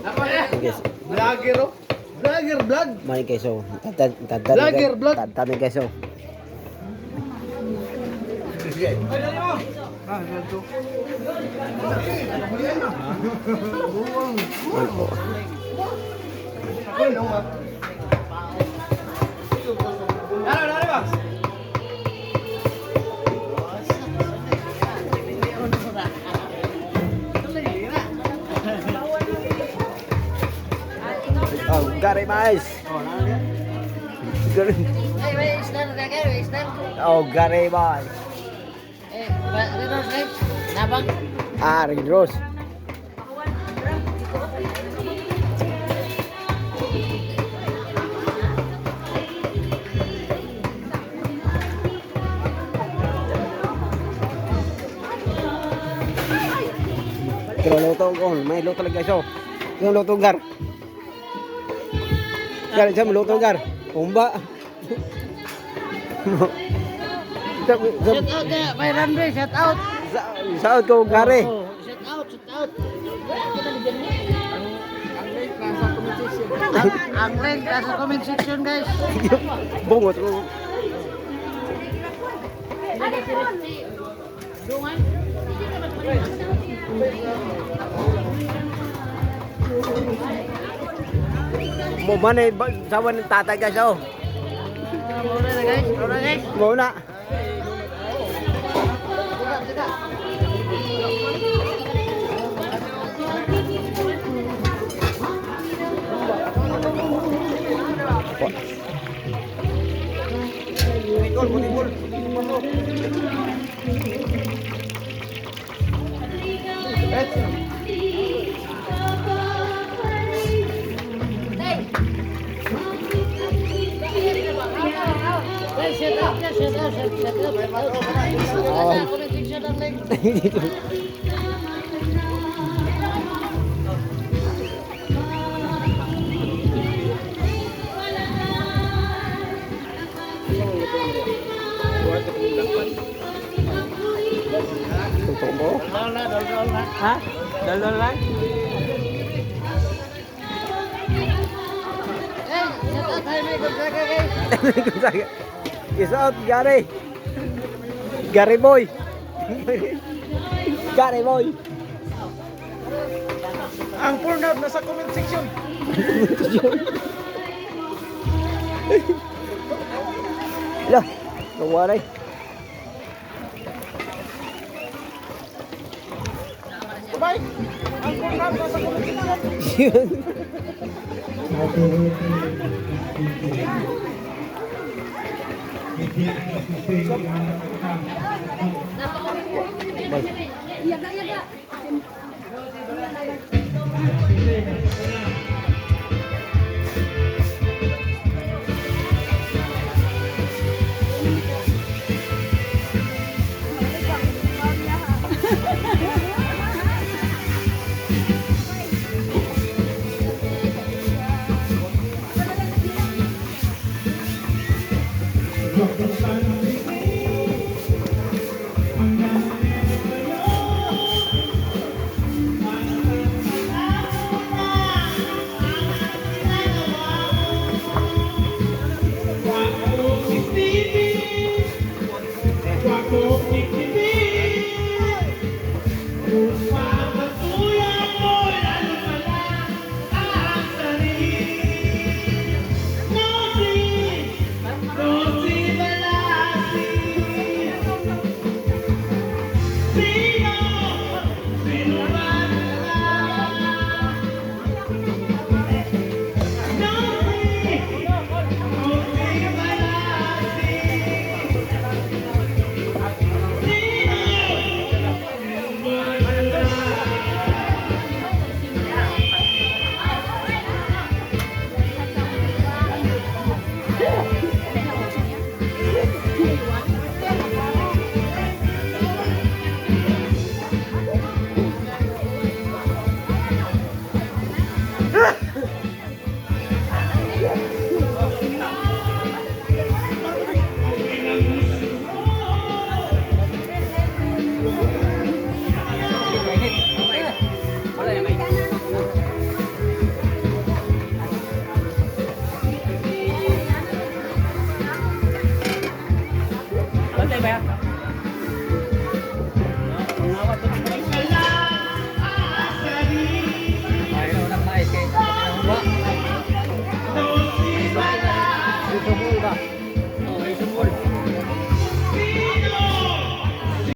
Guys, Vlogger oh. Vlogger vlog. mani guys oh. Vlogger, vlog. Tadami guys oh. Man po. Oh, gari mais. Gari. Oh, gari mais. Ah, Red Rose. Pero luto ko, may luto lagi guys oh. Yung luto gar. Gar, siya luto gar. Umba. Shout out na, may Rambe, shout out. Saot ko gari. Shout out, shout out. Ang link nasa comment section guys. Bungot ko. Dungan. Mo man eh, sawan ng tatay guys oh. Muna na guys, muna guys. Muna. Guys, shout out na, shout out, shout out. Nasa comment section ang link. Tutok mo. Dol na. Ha? Dalol lang. Hey, shout out tayo may Gonzaga guys. Is out Gary. Gary boy. Gary boy. Ang porn out nasa comment section. Lah, nawalay. Bye. Ang porn out nasa comment section. ba ya? Pangawat to. Ay, na mais kay. Dito mo ba?